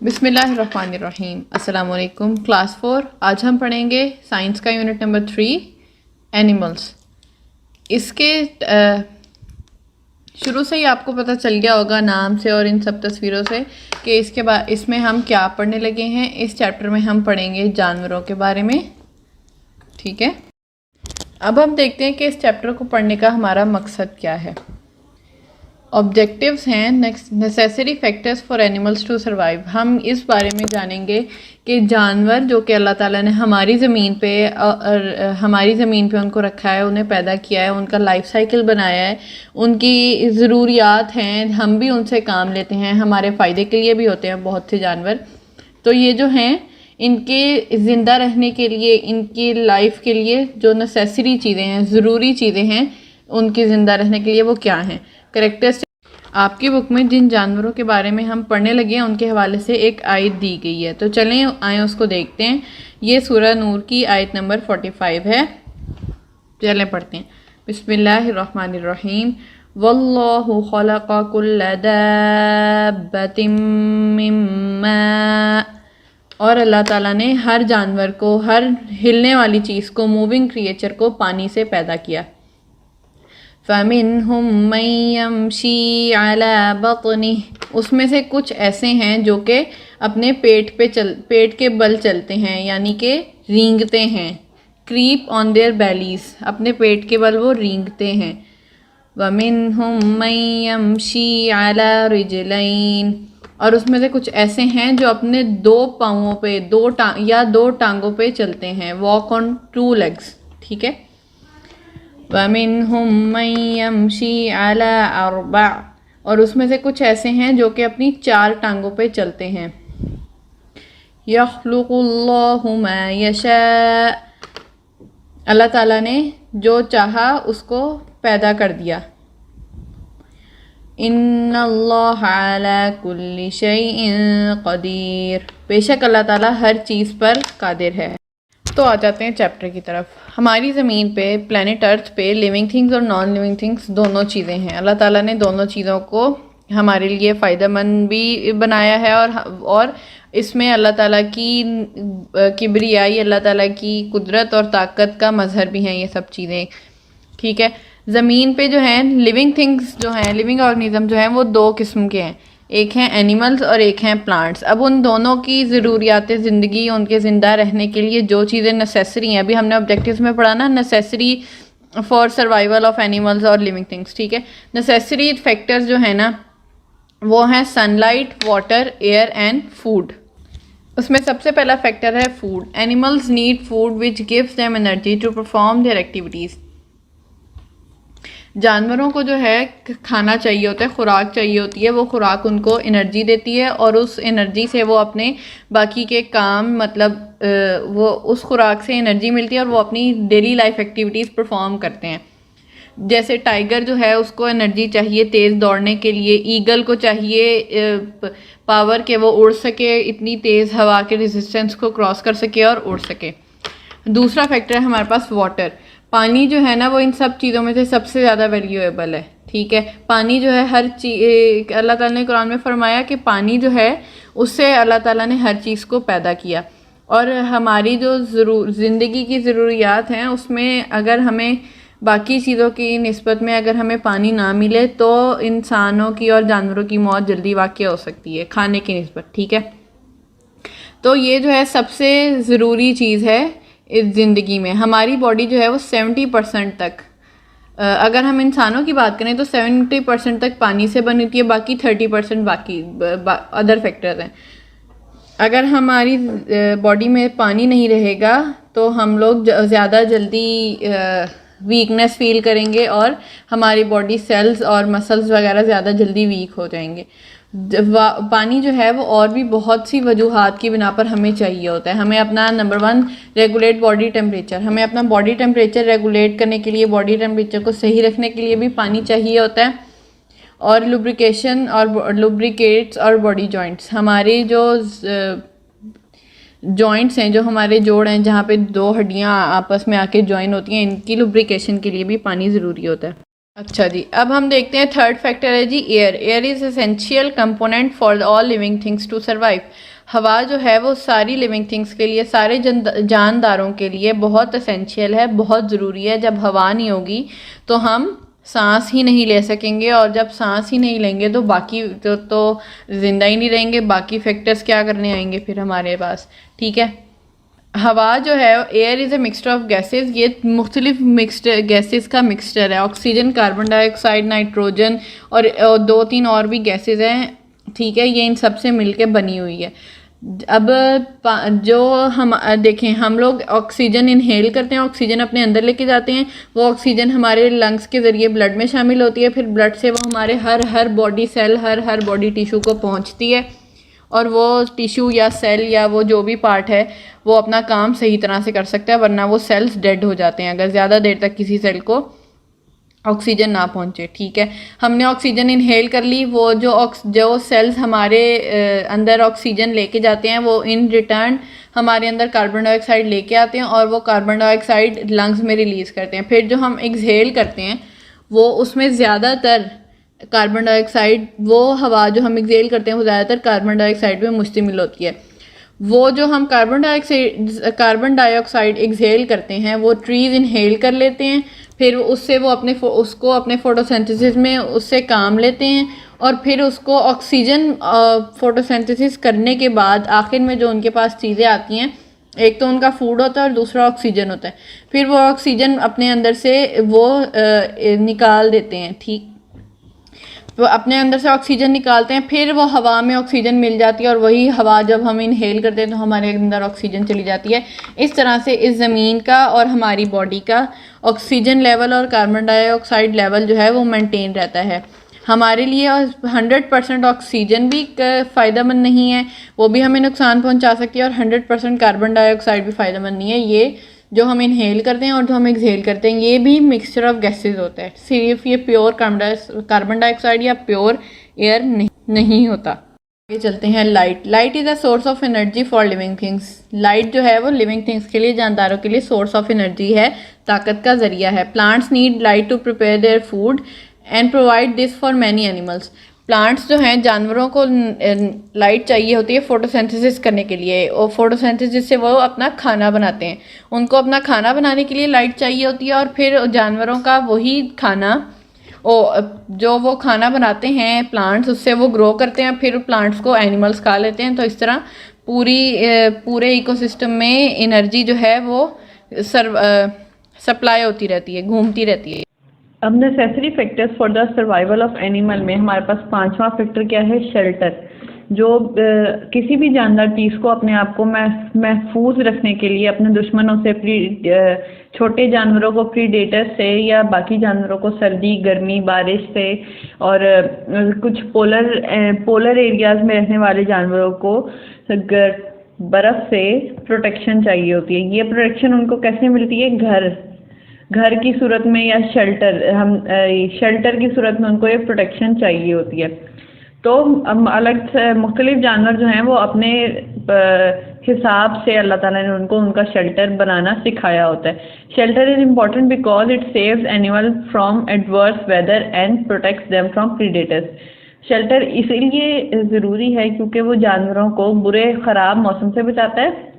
बिस्मिल्लाहिर्रहमानिर्रहीम। अस्सलाम वालेकुम। क्लास 4 आज हम पढ़ेंगे साइंस का यूनिट नंबर 3 एनिमल्स। इसके शुरू से ही आपको पता चल गया होगा नाम से और इन सब तस्वीरों से कि इसके बाद इसमें हम क्या पढ़ने लगे हैं। इस चैप्टर में हम पढ़ेंगे जानवरों के बारे में। ठीक है, अब हम देखते हैं कि इस चैप्टर को पढ़ने का हमारा मकसद क्या है। ऑब्जेक्टिव्स हैं necessary factors for animals to survive. हम इस बारे में जानेंगे कि जानवर जो कि अल्लाह ताला ने हमारी ज़मीन पे उनको रखा है, उन्हें पैदा किया है, उनका लाइफ साइकिल बनाया है, उनकी ज़रूरियात हैं, हम भी उनसे काम लेते हैं, हमारे फ़ायदे के लिए भी होते हैं बहुत से जानवर। तो ये जो हैं इनके ज़िंदा रहने के लिए, इनकी लाइफ के लिए जो नेसेसरी चीज़ें हैं, ज़रूरी चीज़ें हैं उनके ज़िंदा रहने के लिए, वो क्या हैं। करेक्टरिस्टिक आपकी बुक में जिन जानवरों के बारे में हम पढ़ने लगे हैं उनके हवाले से एक आयत दी गई है, तो चलें आए उसको देखते हैं। ये सूरह नूर की आयत नंबर 45 है। चलें पढ़ते हैं। बिस्मिल्लाहिर्रहमानिर्रहीम। वल्लाहु खलक़ कुल्ल दाब्बतिम मिम्मा, और अल्लाह ताला ने हर जानवर को, हर हिलने वाली चीज़ को, मूविंग क्रिएचर को पानी से पैदा किया। फ़मिन्हुम मन यमशी अला बत्निह, उसमें से कुछ ऐसे हैं जो कि अपने पेट के बल चलते हैं, यानी कि रेंगते हैं। क्रीप ऑन देयर बेलीज, अपने पेट के बल वो रेंगते हैं। वमिन्हुम मन यमशी अला रिजलैन, और उसमें से कुछ ऐसे हैं जो अपने दो पाँवों पे, दो टांगों पे चलते हैं। Walk on two legs. ठीक है। वमिन्हुम मन यमशी अला अर्बा, और उसमें से कुछ ऐसे हैं जो कि अपनी 4 टांगों पे चलते हैं। यख्लुकुल्लाहु मा यशा, अल्लाह ताला ने जो चाहा उसको पैदा कर दिया। इन्नल्लाह अला कुल्ली शैइन क़दीर, बेशक अल्लाह ताला हर चीज़ पर कादिर है। तो आ जाते हैं चैप्टर की तरफ। हमारी ज़मीन पे, प्लेनेट अर्थ पे, लिविंग थिंग्स और नॉन लिविंग थिंग्स दोनों चीज़ें हैं। अल्लाह ताला ने दोनों चीज़ों को हमारे लिए फ़ायदेमंद भी बनाया है, और इसमें अल्लाह ताला की किबरियाई, अल्लाह ताला की कुदरत और ताकत का मज़हर भी हैं ये सब चीज़ें। ठीक है। ज़मीन पे जो हैं लिविंग थिंग्स, जो हैं लिविंग ऑर्गेनिज़म, जो हैं वो 2 किस्म के हैं। एक हैं एनिमल्स और एक हैं प्लांट्स। अब उन दोनों की ज़रूरियात ज़िंदगी, उनके ज़िंदा रहने के लिए जो चीज़ें नेसेसरी हैं, अभी हमने ऑब्जेक्टिव्स में पढ़ा ना, necessary for survival of animals और लिविंग थिंग्स। ठीक है। नेसेसरी फैक्टर्स जो है ना वो हैं sunlight, water, air and food. उसमें सबसे पहला फैक्टर है food. Animals need food which gives them energy to perform their activities. जानवरों को जो है खाना चाहिए होता है, खुराक चाहिए होती है। वो खुराक उनको एनर्जी देती है, और उस एनर्जी से वो अपने बाकी के काम, मतलब वो उस खुराक से एनर्जी मिलती है और वो अपनी डेली लाइफ एक्टिविटीज़ परफॉर्म करते हैं। जैसे टाइगर जो है उसको एनर्जी चाहिए तेज़ दौड़ने के लिए, ईगल को चाहिए पावर के वो उड़ सके, इतनी तेज़ हवा के रेजिस्टेंस को क्रॉस कर सके और उड़ सके। दूसरा फैक्टर है हमारे पास वाटर। पानी जो है ना वो इन सब चीज़ों में से सबसे ज़्यादा वैल्यूएबल है। ठीक है। पानी जो है हर चीज़, अल्लाह ताला ने कुरान में फरमाया कि पानी जो है उससे अल्लाह ताला ने हर चीज़ को पैदा किया। और हमारी जो ज़िंदगी की ज़रूरियात हैं उसमें अगर हमें बाकी चीज़ों की निस्बत में अगर हमें पानी ना मिले तो इंसानों की और जानवरों की मौत जल्दी वाक़या हो सकती है खाने की निस्बत। ठीक है। तो ये जो है सबसे ज़रूरी चीज़ है इस ज़िंदगी में। हमारी बॉडी जो है वो 70% तक, अगर हम इंसानों की बात करें तो 70% तक पानी से बनी होती है, बाकी 30% बाकी अदर फैक्टर्स हैं। अगर हमारी बॉडी में पानी नहीं रहेगा तो हम लोग ज़्यादा जल्दी वीकनेस फील करेंगे और हमारी बॉडी सेल्स और मसल्स वगैरह ज़्यादा जल्दी वीक हो जाएंगे। पानी जो है वो और भी बहुत सी वजूहात की बिना पर हमें चाहिए होता है। हमें अपना नंबर 1 रेगुलेट बॉडी टेम्परेचर, हमें अपना बॉडी टेम्परेचर रेगुलेट करने के लिए, बॉडी टेम्परेचर को सही रखने के लिए भी पानी चाहिए होता है। और लुब्रिकेशन और लुब्रिकेट्स और बॉडी जॉइंट्स, हमारे जो जॉइंट्स हैं, जो हमारे जोड़ हैं, जहाँ पे 2 हड्डियाँ आपस में आके जॉइन होती हैं, इनकी लुब्रिकेशन के लिए भी पानी ज़रूरी होता है। अच्छा जी, अब हम देखते हैं थर्ड फैक्टर है जी air. Air is essential component for all living things to survive. हवा जो है वो सारी लिविंग थिंग्स के लिए, सारे जानदारों के लिए बहुत एसेंशियल है, बहुत ज़रूरी है। जब हवा नहीं होगी तो हम सांस ही नहीं ले सकेंगे, और जब सांस ही नहीं लेंगे तो बाकी तो ज़िंदा ही नहीं रहेंगे। बाकी फैक्टर्स क्या करने आएंगे फिर हमारे पास, ठीक है। हवा जो है, air is a mixture of gases, ये मुख्तलिफ मिक्सड गैसेस का मिक्सचर है। ऑक्सीजन, कार्बन डाइऑक्साइड, नाइट्रोजन और दो तीन और भी गैसेस हैं, ठीक है। ये इन सब से मिलके बनी हुई है। अब जो हम देखें, हम लोग ऑक्सीजन इनहेल करते हैं, ऑक्सीजन अपने अंदर लेके जाते हैं। वो ऑक्सीजन हमारे लंग्स के ज़रिए ब्लड में शामिल होती है, फिर ब्लड से वो हमारे हर बॉडी सेल, हर बॉडी टिश्यू को पहुंचती है, और वो टिश्यू या सेल या वो जो भी पार्ट है वो अपना काम सही तरह से कर सकता है, वरना वो सेल्स डेड हो जाते हैं अगर ज़्यादा देर तक किसी सेल को ऑक्सीजन ना पहुंचे, ठीक है। हमने ऑक्सीजन इनहेल कर ली, वो जो सेल्स हमारे अंदर ऑक्सीजन लेके जाते हैं, वो इन रिटर्न हमारे अंदर कार्बन डाइऑक्साइड लेके आते हैं, और वो कार्बन डाइऑक्साइड लंग्स में रिलीज़ करते हैं। फिर जो हम एक्सहेल करते हैं वो उसमें ज़्यादातर कार्बन डाइऑक्साइड, वो हवा जो हम एक्सहेल करते हैं वो ज़्यादातर कार्बन डाइऑक्साइड में मुश्तमिल होती है। वो जो हम कार्बन डाइऑक्साइड एक्सहेल करते हैं वो ट्रीज़ इनहेल कर लेते हैं, फिर उससे वो उसको अपने फोटोसिंथेसिस में उससे काम लेते हैं, और फिर उसको ऑक्सीजन फोटोसिंथेसिस करने के बाद आखिर में जो उनके पास चीज़ें आती हैं, एक तो उनका फूड होता है और दूसरा ऑक्सीजन होता है। फिर वो ऑक्सीजन अपने अंदर से वो निकाल देते हैं, ठीक। वो अपने अंदर से ऑक्सीजन निकालते हैं, फिर वो हवा में ऑक्सीजन मिल जाती है, और वही हवा जब हम इनहेल करते हैं तो हमारे अंदर ऑक्सीजन चली जाती है। इस तरह से इस ज़मीन का और हमारी बॉडी का ऑक्सीजन लेवल और कार्बन डाइऑक्साइड लेवल जो है वो मेंटेन रहता है हमारे लिए। 100% ऑक्सीजन भी फ़ायदेमंद नहीं है, वो भी हमें नुकसान पहुंचा सकती है, और 100% कार्बन डाइऑक्साइड भी फ़ायदेमंद नहीं है। ये जो हम इनहेल करते हैं और जो हम एक्सहेल करते हैं, ये भी मिक्सचर ऑफ गैसेस होता है। सिर्फ ये प्योर कार्बन डाइऑक्साइड या प्योर एयर नहीं होता। आगे चलते हैं। Light is a source of energy for living things. Light जो है वो लिविंग थिंग्स के लिए, जानदारों के लिए सोर्स ऑफ एनर्जी है, ताकत का ज़रिया है। Plants need light to prepare their food and provide this for many animals. Plants जो हैं, जानवरों को लाइट चाहिए होती है फोटोसिंथेसिस करने के लिए, और फोटोसिंथेसिस से वो अपना खाना बनाते हैं। उनको अपना खाना बनाने के लिए लाइट चाहिए होती है, और फिर जानवरों का वही खाना, जो वो खाना बनाते हैं प्लांट्स, उससे वो ग्रो करते हैं, फिर प्लांट्स को एनिमल्स खा लेते हैं। तो इस तरह पूरे इकोसिस्टम में एनर्जी जो है वो सप्लाई होती रहती है, घूमती रहती है। अब necessary factors for the survival of animal में हमारे पास पांचवा फैक्टर क्या है? शेल्टर। जो किसी भी जानदार चीज़ को अपने आप को महफूज रखने के लिए अपने दुश्मनों से, छोटे जानवरों को प्रीडेटर से, या बाकी जानवरों को सर्दी, गर्मी, बारिश से, और कुछ पोलर एरियाज़ में रहने वाले जानवरों को बर्फ़ से प्रोटेक्शन चाहिए होती है। ये प्रोटेक्शन उनको कैसे मिलती है? घर की सूरत में, या शेल्टर की सूरत में उनको एक प्रोटेक्शन चाहिए होती है। तो मुख्तलिफ जानवर जो हैं वो अपने हिसाब से अल्लाह ताला ने उनका शेल्टर बनाना सिखाया होता है। Shelter is important because it saves animal from adverse weather and protects them from predators. Shelter इसीलिए ज़रूरी है क्योंकि वो जानवरों को ख़राब मौसम से बचाता है।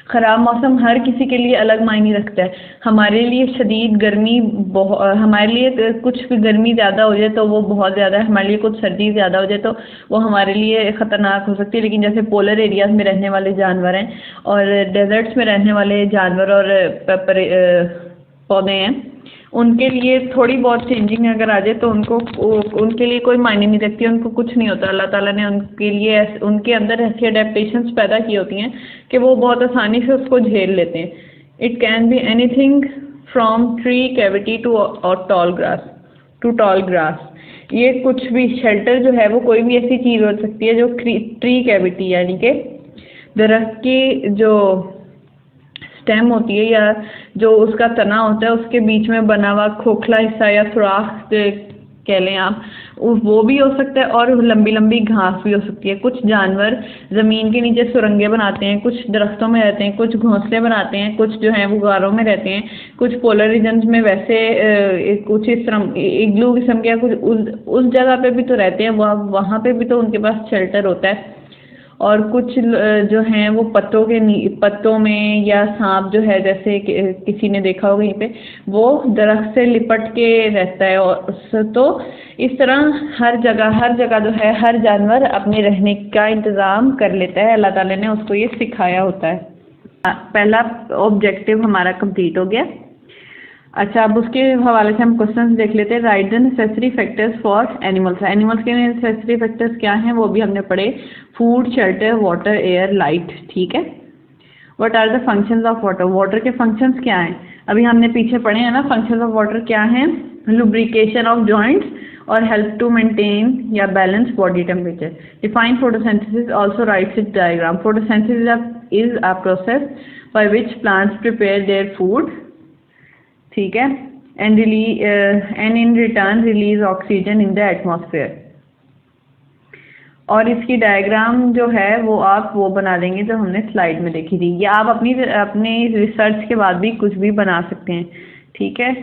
ख़राब मौसम हर किसी के लिए अलग मायने रखता है। हमारे लिए शदीद गर्मी, हमारे लिए कुछ भी गर्मी ज़्यादा हो जाए तो वो बहुत ज़्यादा है, हमारे लिए कुछ सर्दी ज़्यादा हो जाए तो वो हमारे लिए ख़तरनाक हो सकती है। लेकिन जैसे पोलर एरियाज़ में रहने वाले जानवर हैं और डेजर्ट्स में रहने वाले जानवर और पौधे हैं, उनके लिए थोड़ी बहुत चेंजिंग अगर आ जाए तो उनके लिए कोई मायने नहीं रखती, उनको कुछ नहीं होता। अल्लाह ताला ने उनके लिए उनके अंदर ऐसी अडेप्टेशंस पैदा की होती हैं कि वो बहुत आसानी से उसको झेल लेते हैं। It can be anything from tree cavity to tall grass. ये कुछ भी शेल्टर जो है वो कोई भी ऐसी चीज़ हो सकती है जो ट्री कैविटी यानी कि दरख्त की जो स्टेम होती है या जो उसका तना होता है उसके बीच में बना हुआ खोखला हिस्सा या सुराख कह लें आप, वो भी हो सकता है और लंबी लंबी घास भी हो सकती है। कुछ जानवर ज़मीन के नीचे सुरंगें बनाते हैं, कुछ दरख्तों में रहते हैं, कुछ घोंसले बनाते हैं, कुछ जो हैं वो गारों में रहते हैं, कुछ पोलर रीजन्स में वैसे कुछ इस तरह इग्लू किस्म के, कुछ उस जगह पे भी तो रहते हैं, वहाँ पे भी तो उनके पास शेल्टर होता है। और कुछ जो हैं वो पत्तों में, या सांप जो है जैसे किसी ने देखा हो कहीं पे, वो दरख्त से लिपट के रहता है। और तो इस तरह हर जगह जो है हर जानवर अपने रहने का इंतज़ाम कर लेता है। अल्लाह ताला ने उसको ये सिखाया होता है। पहला ऑब्जेक्टिव हमारा कंप्लीट हो गया। अच्छा, अब उसके हवाले से हम क्वेश्चंस देख लेते हैं। Write the necessary factors for animals. Animals के नेसेसरी फैक्टर्स क्या हैं वो भी हमने पढ़े। Food, shelter, water, air, light. ठीक है। What are the functions of water. Water के फंक्शंस क्या हैं? अभी हमने पीछे पढ़े हैं ना। फंक्शंस ऑफ वाटर क्या हैं? लुब्रिकेशन ऑफ जॉइंट्स और हेल्प टू मेंटेन या balance body temperature. Define photosynthesis, also rights it's diagram. Photosynthesis is a process by which plants prepare their food, ठीक है, and in return release oxygen in the atmosphere. और इसकी diagram जो है वो आप वो बना देंगे जो हमने स्लाइड में देखी थी, या आप अपनी रिसर्च के बाद भी कुछ भी बना सकते हैं। ठीक है।